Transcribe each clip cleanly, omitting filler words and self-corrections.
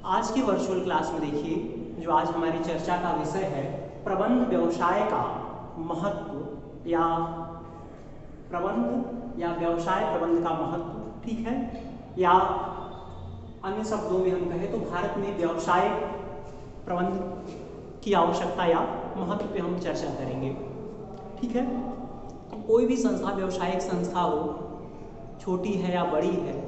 आज की virtual class में देखिए, जो आज हमारी चर्चा का विषय है प्रबंध व्यवसाय का महत्व या व्यवसाय प्रबंध का महत्व, ठीक है। या अन्य शब्दों में हम कहें तो भारत में व्यवसाय प्रबंध की आवश्यकता या महत्व पे हम चर्चा करेंगे, ठीक है। कोई भी संस्था, व्यवसायिक संस्था हो, छोटी है या बड़ी है,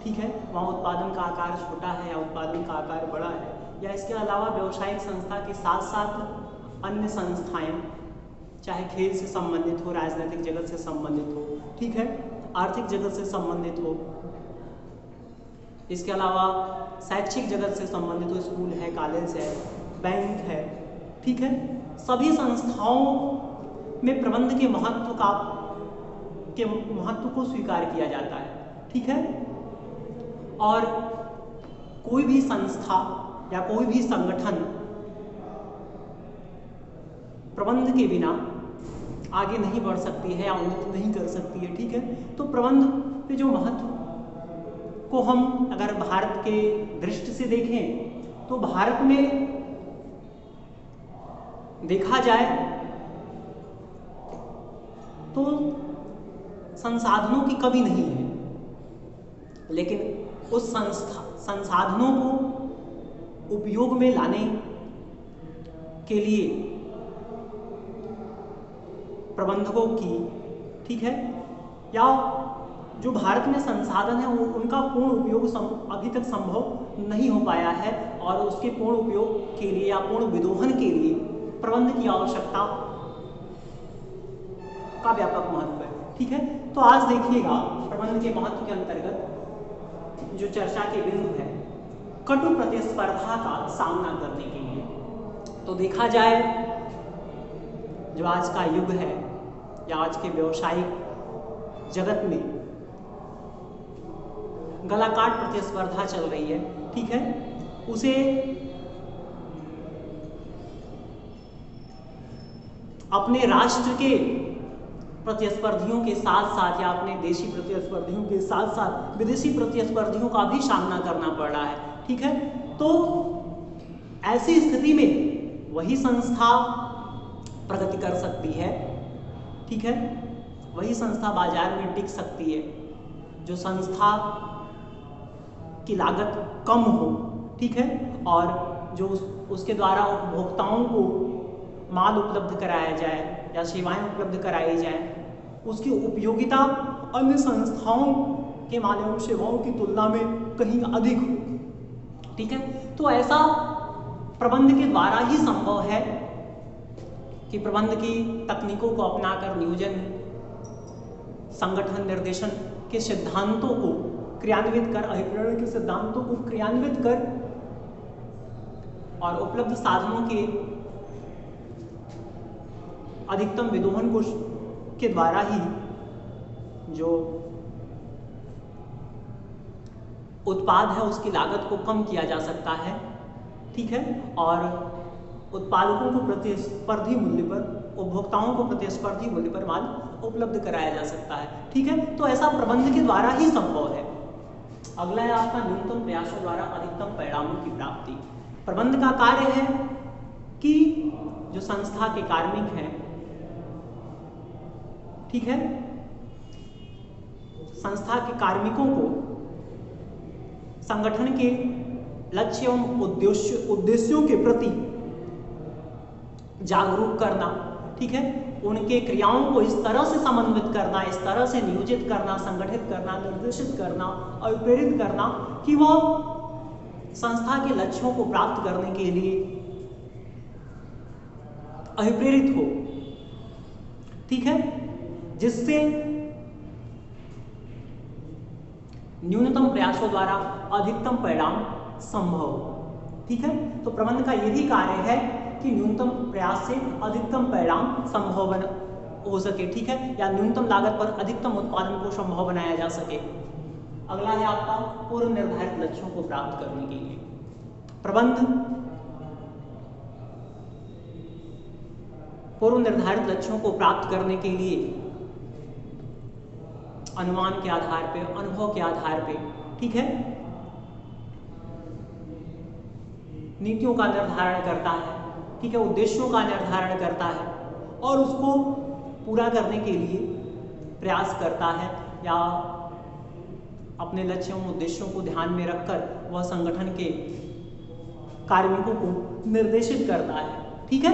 ठीक है, वहाँ उत्पादन का आकार छोटा है या उत्पादन का आकार बड़ा है, या इसके अलावा व्यवसायिक संस्था के साथ साथ अन्य संस्थाएं, चाहे खेल से संबंधित हो, राजनीतिक जगत से संबंधित हो, ठीक है, आर्थिक जगत से संबंधित हो, इसके अलावा शैक्षिक जगत से संबंधित हो, स्कूल है, कॉलेज है, बैंक है, ठीक है, सभी संस्थाओं में प्रबंध के महत्व को स्वीकार किया जाता है, ठीक है। और कोई भी संस्था या कोई भी संगठन प्रबंध के बिना आगे नहीं बढ़ सकती है या उन्नति नहीं कर सकती है, ठीक है। तो प्रबंध के जो महत्व को हम अगर भारत के दृष्टि से देखें तो भारत में देखा जाए तो संसाधनों की कमी नहीं है, लेकिन उस संसाधनों को उपयोग में लाने के लिए प्रबंधकों की, ठीक है, या जो भारत में संसाधन है उनका पूर्ण उपयोग अभी तक संभव नहीं हो पाया है, और उसके पूर्ण उपयोग के लिए या पूर्ण विदोहन के लिए प्रबंध की आवश्यकता का व्यापक महत्व है, ठीक है। तो आज देखिएगा प्रबंध के महत्व के अंतर्गत जो चर्चा के बिंदु है कटु प्रतिस्पर्धा का सामना करने के लिए। तो देखा जाए जो आज का युग है या आज के व्यवसायिक जगत में गलाकाट प्रतिस्पर्धा चल रही है, ठीक है, उसे अपने राष्ट्र के प्रतिस्पर्धियों के साथ साथ या अपने देशी प्रतिस्पर्धियों के साथ साथ विदेशी प्रतिस्पर्धियों का भी सामना करना पड़ रहा है, ठीक है। तो ऐसी स्थिति में वही संस्था प्रगति कर सकती है, ठीक है, वही संस्था बाजार में टिक सकती है जो संस्था की लागत कम हो, ठीक है, और जो उसके द्वारा उपभोक्ताओं को माल उपलब्ध कराया जाए या सेवाएं उपलब्ध कराई जाए, उसकी उपयोगिता अन्य संस्थाओं के माल एवं सेवाओं की तुलना में कहीं अधिक हो, ठीक है। तो ऐसा प्रबंध के द्वारा ही संभव है कि प्रबंध की तकनीकों को अपनाकर नियोजन, संगठन, निर्देशन के सिद्धांतों को क्रियान्वित कर, अभिप्रेरण के सिद्धांतों को क्रियान्वित कर और उपलब्ध साधनों के अधिकतम विदोहन को के द्वारा ही जो उत्पाद है उसकी लागत को कम किया जा सकता है, ठीक है, और उत्पादकों को प्रतिस्पर्धी मूल्य पर, उपभोक्ताओं को प्रतिस्पर्धी मूल्य पर माल उपलब्ध कराया जा सकता है, ठीक है। तो ऐसा प्रबंध के द्वारा ही संभव है। अगला है आपका न्यूनतम प्रयासों द्वारा अधिकतम परिणामों की प्राप्ति। प्रबंध का कार्य है कि जो संस्था के कार्मिक हैं, ठीक है, संस्था के कार्मिकों को संगठन के लक्ष्य एवं उद्देश्यों के प्रति जागरूक करना, ठीक है, उनके क्रियाओं को इस तरह से समन्वित करना, इस तरह से नियोजित करना, संगठित करना, निर्देशित करना और प्रेरित करना कि वो संस्था के लक्ष्यों को प्राप्त करने के लिए अभिप्रेरित हो, ठीक है, जिससे न्यूनतम प्रयासों द्वारा अधिकतम परिणाम संभव, ठीक है। तो प्रबंध का यही कार्य है कि न्यूनतम प्रयास से अधिकतम परिणाम संभव हो सके, ठीक है, या न्यूनतम लागत पर अधिकतम उत्पादन को संभव बनाया जा सके। अगला है आपका पूर्व निर्धारित लक्ष्यों को प्राप्त करने के लिए। प्रबंध पूर्व निर्धारित लक्ष्यों को प्राप्त करने के लिए अनुमान के आधार पे, अनुभव के आधार पे, ठीक है, नीतियों का निर्धारण करता है, ठीक है, उद्देश्यों का निर्धारण करता है और उसको पूरा करने के लिए प्रयास करता है या अपने लक्ष्यों उद्देश्यों को ध्यान में रखकर वह संगठन के कार्मिकों को निर्देशित करता है। ठीक है,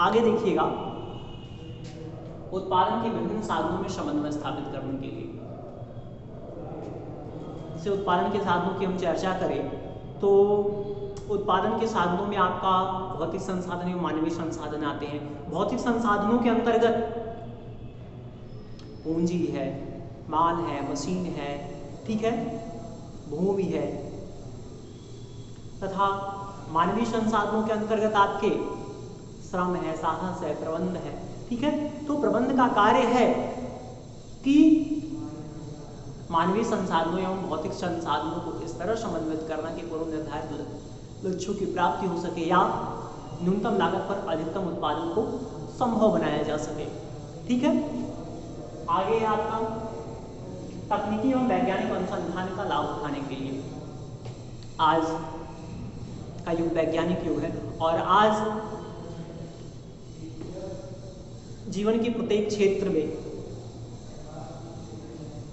आगे देखिएगा, उत्पादन के विभिन्न साधनों में समन्वय स्थापित करने के लिए से उत्पादन के साधनों की हम चर्चा करें तो उत्पादन के साधनों में आपका भौतिक संसाधन एवं मानवीय संसाधन आते हैं। भौतिक संसाधनों के अंतर्गत पूंजी है, माल है, मशीन है, ठीक है, भूमि है, तथा मानवीय संसाधनों के अंतर्गत आपके श्रम है, साहस है, प्रबंध है। ठीक है, तो प्रबंध का कार्य है कि मानवीय संसाधनों एवं भौतिक संसाधनों को इस तरह समन्वित करना कि पूर्व निर्धारित लक्ष्यों की प्राप्ति हो सके या न्यूनतम लागत पर अधिकतम उत्पादन को संभव बनाया जा सके। ठीक है, आगे है आपका तकनीकी एवं वैज्ञानिक अनुसंधान का लाभ उठाने के लिए। आज का युग वैज्ञानिक युग है और आज जीवन के प्रत्येक क्षेत्र में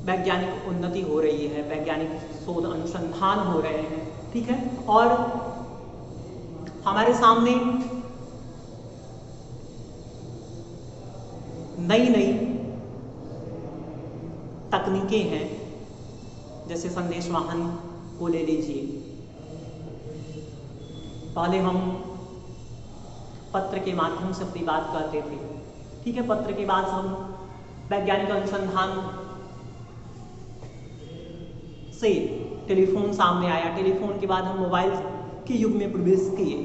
वैज्ञानिक उन्नति हो रही है, वैज्ञानिक शोध अनुसंधान हो रहे हैं। ठीक है, और हमारे सामने नई नई तकनीकें हैं, जैसे संदेश वाहन को ले लीजिए। पहले हम पत्र के माध्यम से अपनी बात करते थे, ठीक है, पत्र के बाद हम वैज्ञानिक अनुसंधान से टेलीफोन सामने आया, टेलीफोन के बाद हम मोबाइल के युग में प्रवेश किए।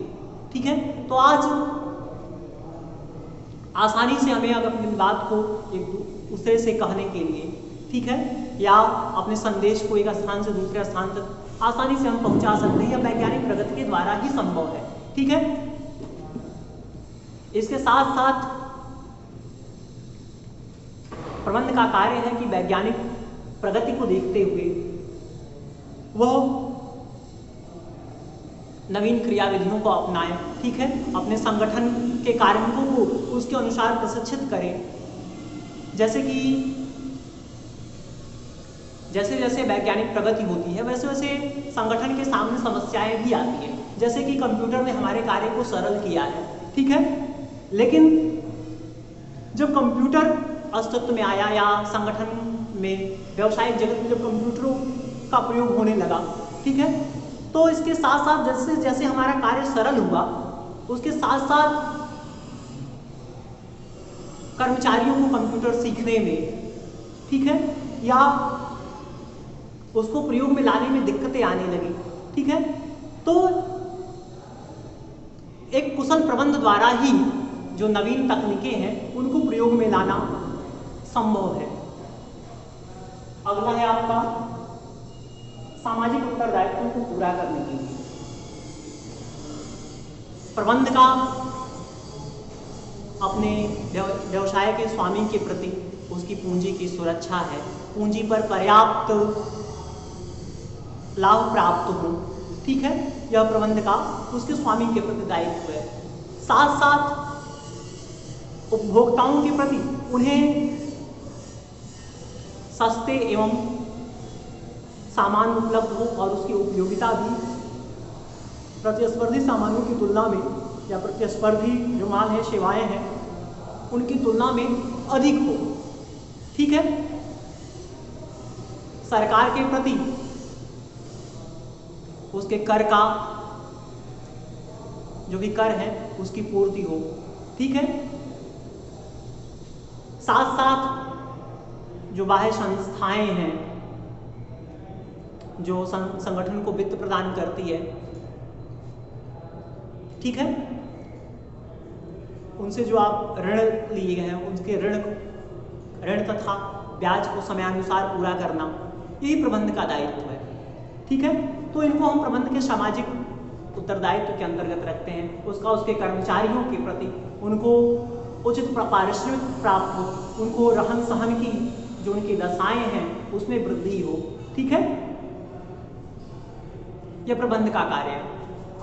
ठीक है, तो आज आसानी से हमें अगर अपनी बात को एक दूसरे से कहने के लिए, ठीक है, या अपने संदेश को एक स्थान से दूसरे स्थान तक आसानी से हम पहुंचा सकते हैं, यह वैज्ञानिक प्रगति के द्वारा ही संभव है। ठीक है, इसके साथ साथ प्रबंध का कार्य है कि वैज्ञानिक प्रगति को देखते हुए वह नवीन क्रियाविधियों को अपनाएं। ठीक है, अपने संगठन के कार्मिकों को उसके अनुसार प्रशिक्षित करें। जैसे कि जैसे जैसे वैज्ञानिक प्रगति होती है वैसे वैसे संगठन के सामने समस्याएं भी आती हैं। जैसे कि कंप्यूटर ने हमारे कार्य को सरल किया है, ठीक है, लेकिन जब कंप्यूटर अस्तित्व में आया या संगठन में व्यावसायिक जगत में जब कंप्यूटरों का प्रयोग होने लगा, ठीक है, तो इसके साथ साथ जैसे जैसे हमारा कार्य सरल हुआ उसके साथ साथ कर्मचारियों को कंप्यूटर सीखने में, ठीक है, या उसको प्रयोग में लाने में दिक्कतें आने लगी। ठीक है, तो एक कुशल प्रबंध द्वारा ही जो नवीन तकनीकें हैं उनको प्रयोग में लाना संभव है। अगला है आपका सामाजिक उत्तरदायित्वों को पूरा करने के लिए प्रबंध का अपने व्यवसाय के स्वामी के प्रति उसकी पूंजी की सुरक्षा है, पूंजी पर पर्याप्त लाभ प्राप्त हो। ठीक है, यह प्रबंध का उसके स्वामी के प्रति दायित्व है। साथ साथ उपभोक्ताओं के प्रति उन्हें सस्ते एवं सामान उपलब्ध हो और उसकी उपयोगिता भी प्रतिस्पर्धी सामानों की तुलना में या प्रतिस्पर्धी जो माल है, सेवाएं हैं, उनकी तुलना में अधिक हो। ठीक है, सरकार के प्रति उसके कर का जो भी कर है उसकी पूर्ति हो। ठीक है, साथ साथ जो बाह्य संस्थाएं हैं जो संगठन को वित्त प्रदान करती है, ठीक है, उनसे जो आप ऋण लिए हैं उनके ऋण तथा ब्याज को समयानुसार पूरा करना, यही प्रबंध का दायित्व है। ठीक है, तो इनको हम प्रबंध के सामाजिक उत्तरदायित्व के अंतर्गत रखते हैं। उसका उसके कर्मचारियों के प्रति उनको उचित पारिश्रमिक प्राप्त हो, उनको रहन सहन की जो उनकी दशाएं हैं उसमें वृद्धि हो। ठीक है, यह प्रबंध का कार्य है।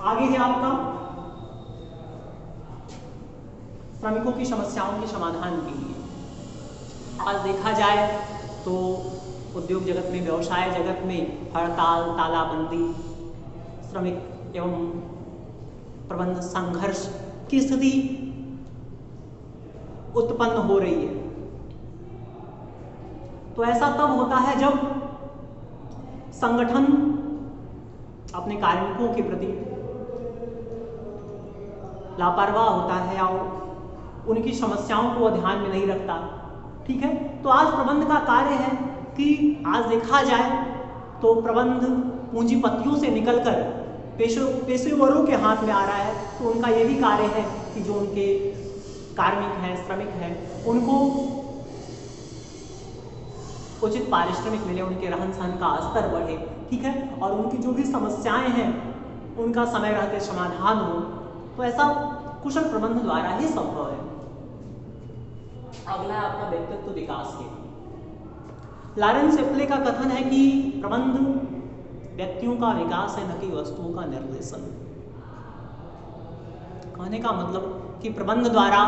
आगे है आपका श्रमिकों की समस्याओं के समाधान के लिए। आज देखा जाए तो उद्योग जगत में, व्यवसाय जगत में हड़ताल, तालाबंदी, श्रमिक एवं प्रबंध संघर्ष की स्थिति उत्पन्न हो रही है। तो ऐसा तब होता है जब संगठन अपने कार्मिकों के प्रति लापरवाह होता है या उनकी समस्याओं को ध्यान में नहीं रखता। ठीक है, तो आज प्रबंध का कार्य है कि आज देखा जाए तो प्रबंध पूंजीपतियों से निकलकर पेशेवरों के हाथ में आ रहा है। तो उनका यह भी कार्य है कि जो उनके कार्मिक हैं, श्रमिक हैं, उनको उचित पारिश्रमिक मिले, उनके रहन सहन का स्तर बढ़े। ठीक है, और उनकी जो भी समस्याएं हैं उनका समय रहते समाधान हो। तो ऐसा कुशल प्रबंध द्वारा ही संभव है। अगला है आपका व्यक्तित्व विकास के। लॉरेंस एप्ले का कथन है कि प्रबंध व्यक्तियों का विकास है, न कि वस्तुओं का निर्देशन। कहने का मतलब कि प्रबंध द्वारा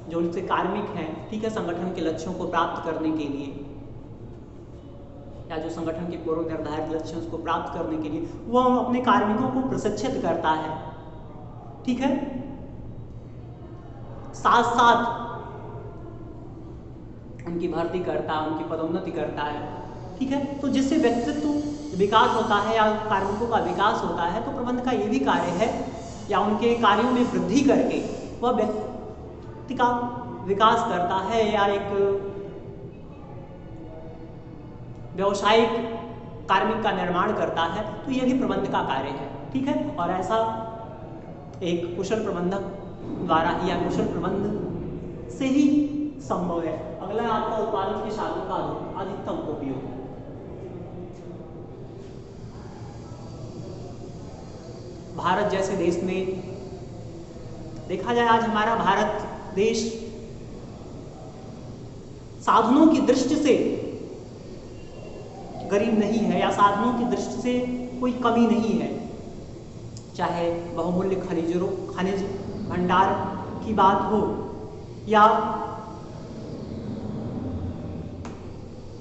जो उनसे कार्मिक हैं, ठीक है, संगठन के लक्ष्यों को प्राप्त करने के लिए या जो संगठन के पूर्व निर्धारित लक्ष्य उसको प्राप्त करने के लिए वह अपने कार्मिकों को प्रशिक्षित करता है। ठीक है, साथ साथ उनकी भर्ती करता है, उनकी पदोन्नति करता है। ठीक है, तो जिससे व्यक्तित्व विकास होता है या कार्मिकों का विकास होता है, तो प्रबंध का ये भी कार्य है या उनके कार्यों में वृद्धि करके वह व्यक्ति का विकास करता है या एक व्यावसायिक कार्मिक का निर्माण करता है। तो यह भी प्रबंध का कार्य है। ठीक है, और ऐसा एक कुशल प्रबंधक द्वारा या कुशल प्रबंध से ही संभव है। अगला आपका उत्पादन के साधनों का अधिकतम उपयोग। भारत जैसे देश में देखा जाए, आज हमारा भारत देश साधनों की दृष्टि से गरीब नहीं है या साधनों की दृष्टि से कोई कमी नहीं है। चाहे बहुमूल्य खनिज भंडार की बात हो या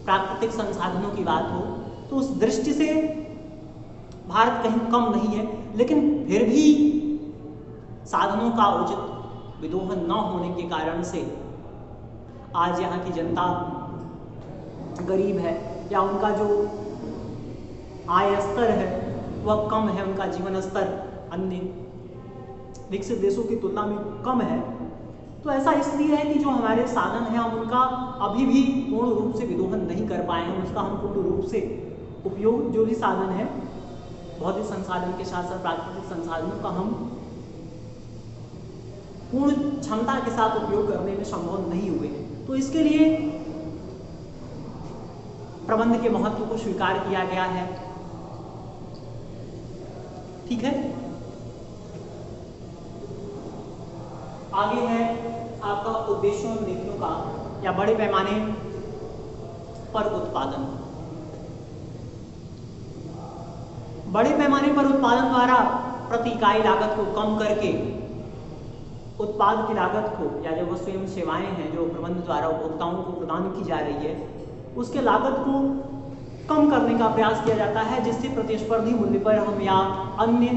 प्राकृतिक संसाधनों की बात हो, तो उस दृष्टि से भारत कहीं कम नहीं है। लेकिन फिर भी साधनों का उचित विदोहन न होने के कारण से आज यहाँ की जनता गरीब है या उनका जो आय स्तर है वह कम है, उनका जीवन स्तर अन्य विकसित देशों की तुलना में कम है। तो ऐसा इसलिए है कि जो हमारे साधन हैं हम उनका अभी भी पूर्ण रूप से विदोहन नहीं कर पाए हैं। उसका हम पूर्ण रूप से उपयोग, जो भी साधन है भौतिक संसाधन के साथ साथ प्राकृतिक संसाधनों का हम पूर्ण क्षमता के साथ उपयोग करने में संभव नहीं हुए। तो इसके लिए प्रबंध के महत्व को स्वीकार किया गया है। ठीक है, आगे है आपका उद्देश्यों और नीतियों का या बड़े पैमाने पर उत्पादन। बड़े पैमाने पर उत्पादन द्वारा प्रति इकाई लागत को कम करके उत्पाद की लागत को या जो वस्तु एवं सेवाएं हैं जो प्रबंध द्वारा उपभोक्ताओं को प्रदान की जा रही है उसके लागत को कम करने का प्रयास किया जाता है, जिससे प्रतिस्पर्धी मूल्य पर हम या अन्य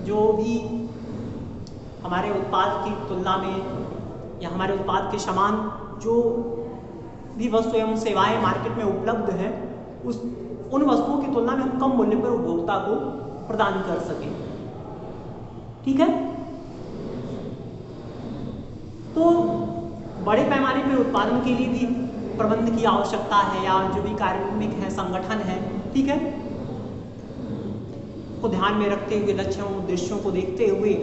जो भी हमारे उत्पाद की तुलना में या हमारे उत्पाद के समान जो भी वस्तु एवं सेवाएं मार्केट में उपलब्ध है उन वस्तुओं की तुलना में हम कम मूल्य पर उपभोक्ता को प्रदान कर सकें। ठीक है, तो बड़े पैमाने पर उत्पादन के लिए भी प्रबंध की आवश्यकता है या जो भी कार्मिक है, संगठन है, ठीक है, को ध्यान में रखते हुए लक्ष्यों उद्देश्यों को देखते हुए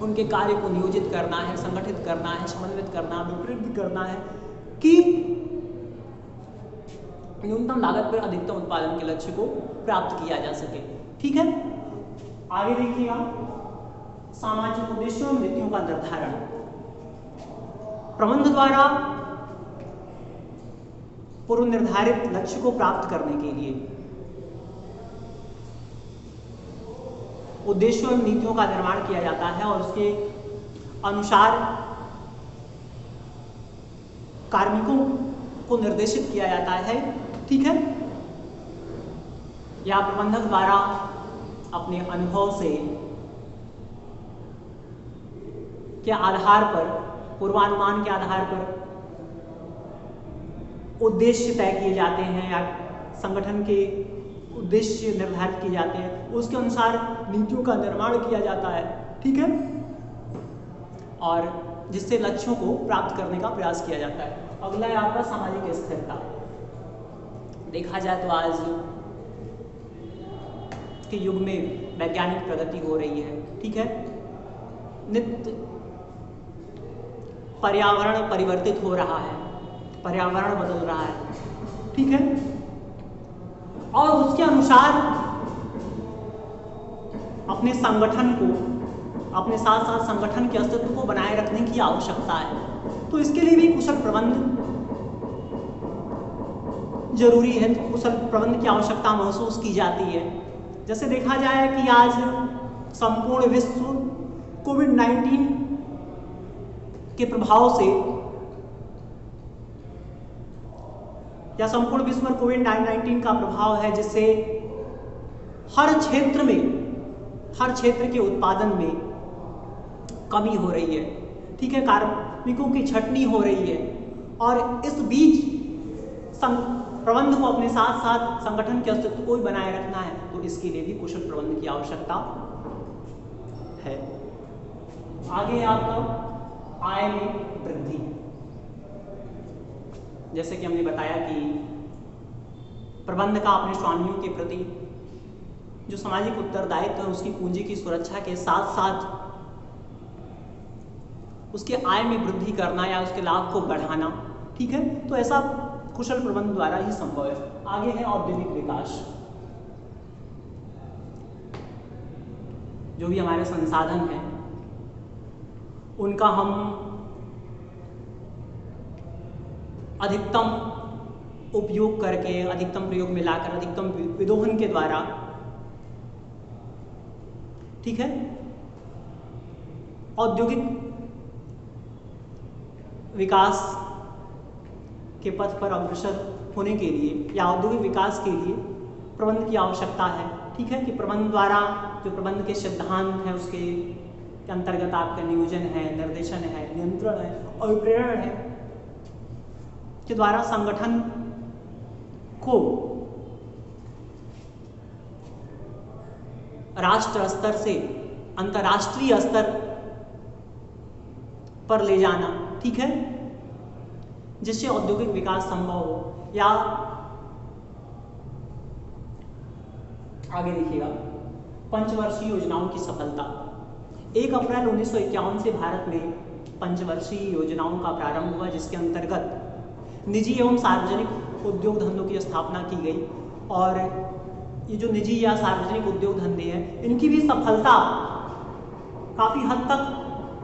उनके कार्य को नियोजित करना है, संगठित करना है, समन्वित करना, वितरित करना है कि न्यूनतम लागत पर अधिकतम उत्पादन के लक्ष्य को प्राप्त किया जा सके। ठीक है, आगे देखिएगा सामाजिक उद्देश्यों और नीतियों का निर्धारण। प्रबंध द्वारा पूर्व निर्धारित लक्ष्य को प्राप्त करने के लिए उद्देश्यों एवं नीतियों का निर्माण किया जाता है और उसके अनुसार कार्मिकों को निर्देशित किया जाता है। ठीक है, या प्रबंधक द्वारा अपने अनुभव से के आधार पर, पूर्वानुमान के आधार पर उद्देश्य तय किए जाते हैं या संगठन के उद्देश्य निर्धारित किए जाते हैं, उसके अनुसार नीतियों का निर्माण किया जाता है। ठीक है, और जिससे लक्ष्यों को प्राप्त करने का प्रयास किया जाता है। अगला है आपका सामाजिक स्थिरता। देखा जाए तो आज के युग में वैज्ञानिक प्रगति हो रही है। ठीक है, नित्य पर्यावरण परिवर्तित हो रहा है, पर्यावरण बदल रहा है। ठीक है, और उसके अनुसार अपने संगठन को, अपने साथ साथ संगठन के अस्तित्व को बनाए रखने की आवश्यकता है। तो इसके लिए भी कुशल प्रबंध जरूरी है, कुशल प्रबंध की आवश्यकता महसूस की जाती है। जैसे देखा जाए कि आज संपूर्ण विश्व कोविड-19 के प्रभाव से, या संपूर्ण विश्व पर कोविड-19 का प्रभाव है, जिससे हर क्षेत्र में, हर क्षेत्र के उत्पादन में कमी हो रही है। ठीक है, कार्मिकों की छटनी हो रही है, और इस बीच प्रबंध को अपने साथ साथ संगठन के अस्तित्व को भी बनाए रखना है, तो इसके लिए भी कुशल प्रबंध की आवश्यकता है। आगे आपका आय में वृद्धि। जैसे कि हमने बताया कि प्रबंध का अपने स्वामियों के प्रति जो सामाजिक उत्तरदायित्व है, उसकी पूंजी की सुरक्षा के साथ साथ उसके आय में वृद्धि करना या उसके लाभ को बढ़ाना। ठीक है, तो ऐसा कुशल प्रबंध द्वारा ही संभव है। आगे है औद्योगिक विकास। जो भी हमारे संसाधन हैं उनका हम अधिकतम उपयोग करके, अधिकतम प्रयोग में लाकर, अधिकतम विदोहन के द्वारा, ठीक है, औद्योगिक विकास के पथ पर अग्रसर होने के लिए या औद्योगिक विकास के लिए प्रबंध की आवश्यकता है। ठीक है, कि प्रबंध द्वारा जो प्रबंध के सिद्धांत हैं उसके अंतर्गत आपका नियोजन है, निर्देशन है, नियंत्रण है और प्रेरण है, के द्वारा संगठन को राष्ट्र स्तर से अंतर्राष्ट्रीय स्तर पर ले जाना। ठीक है, जिससे औद्योगिक विकास संभव हो। या आगे देखिएगा, पंचवर्षीय योजनाओं की सफलता। 1 अप्रैल 1951 से भारत में पंचवर्षीय योजनाओं का प्रारंभ हुआ, जिसके अंतर्गत निजी एवं सार्वजनिक उद्योग धंधों की स्थापना की गई। और ये जो निजी या सार्वजनिक उद्योग धंधे हैं, इनकी भी सफलता काफी हद तक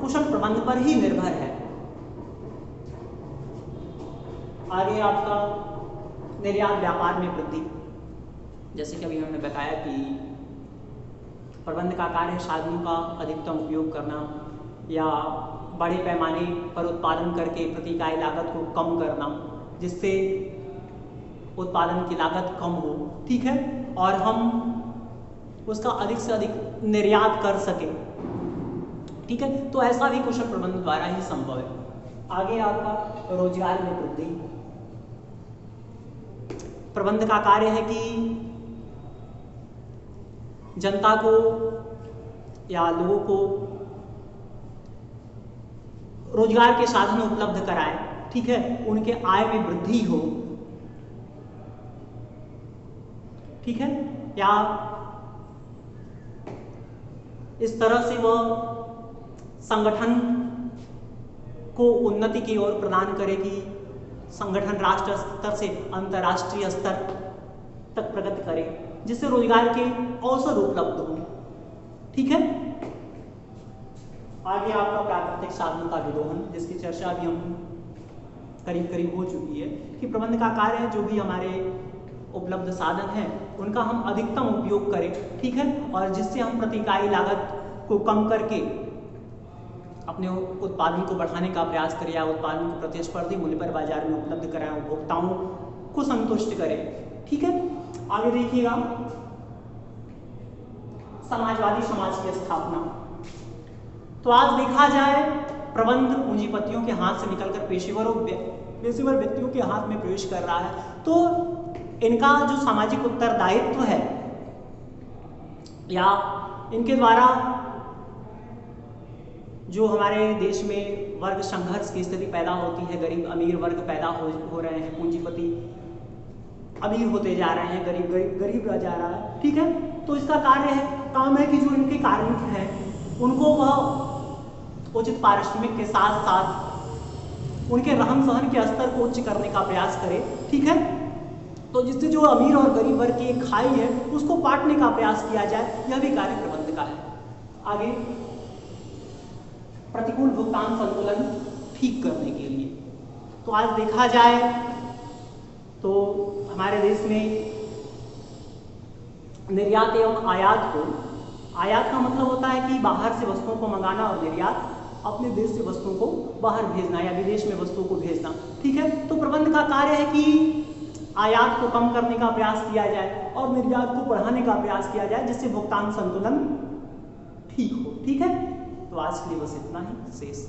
कुशल प्रबंध पर ही निर्भर है। आगे आपका निर्यात व्यापार में वृद्धि। जैसे कि अभी हमने बताया कि प्रबंध का कार्य साधनों का अधिकतम उपयोग करना या बड़े पैमाने पर उत्पादन करके प्रति इकाई लागत को कम करना, जिससे उत्पादन की लागत कम हो। ठीक है, और हम उसका अधिक से अधिक निर्यात कर सकें। ठीक है, तो ऐसा भी कुशल प्रबंध द्वारा ही संभव है। आगे आपका रोजगार में वृद्धि। प्रबंध का कार्य है कि जनता को या लोगों को रोजगार के साधन उपलब्ध कराए। ठीक है, उनके आय में वृद्धि हो। ठीक है, या इस तरह से वह संगठन को उन्नति की ओर प्रदान करेगी, संगठन राष्ट्र स्तर से अंतर्राष्ट्रीय स्तर तक प्रगति करे, जिससे रोजगार के अवसर उपलब्ध हो। ठीक है, आगे आपका प्राकृतिक साधनों का विदोहन, जिसकी चर्चा भी हम करीब करीब हो चुकी है कि प्रबंध का कार्य है जो भी हमारे उपलब्ध साधन हैं उनका हम अधिकतम उपयोग करें, ठीक है, और जिससे हम प्रति इकाई लागत को कम करके अपने उत्पादन को बढ़ाने का प्रयास करें या उत्पादन को प्रतिस्पर्धी मूल्य पर बाजार में उपलब्ध कराएं, उपभोक्ताओं को संतुष्ट करें, ठीक है। आगे देखिएगा, समाजवादी समाज की स्थापना। तो आज देखा जाए प्रबंध पूंजीपतियों के हाथ से निकलकर पेशेवर व्यक्तियों के हाथ में प्रवेश कर रहा है, तो इनका जो सामाजिक उत्तरदायित्व है या इनके द्वारा जो हमारे देश में वर्ग संघर्ष की स्थिति पैदा होती है, गरीब अमीर वर्ग पैदा हो रहे हैं, पूंजीपति अमीर होते जा रहे हैं, गरीब रह जा रहा है, ठीक है। तो इसका काम है कि जो इनके कार्मिक हैं उनको वह उचित पारिश्रमिक के साथ साथ उनके रहन सहन के स्तर को उच्च करने का प्रयास करे, ठीक है। तो जिससे जो अमीर और गरीब वर्ग की एक खाई है उसको पाटने का प्रयास किया जाए, यह भी कार्य प्रबंध का है। आगे, प्रतिकूल भुगतान संतुलन ठीक करने के लिए। तो आज देखा जाए तो हमारे देश में निर्यात एवं आयात का मतलब होता है कि बाहर से वस्तुओं को मंगाना, और निर्यात अपने देश से वस्तुओं को बाहर भेजना या विदेश में वस्तुओं को भेजना, ठीक है। तो प्रबंध का कार्य है कि आयात को कम करने का प्रयास किया जाए और निर्यात को बढ़ाने का प्रयास किया जाए, जिससे भुगतान संतुलन ठीक हो, ठीक है। तो आज के लिए बस इतना ही, शेष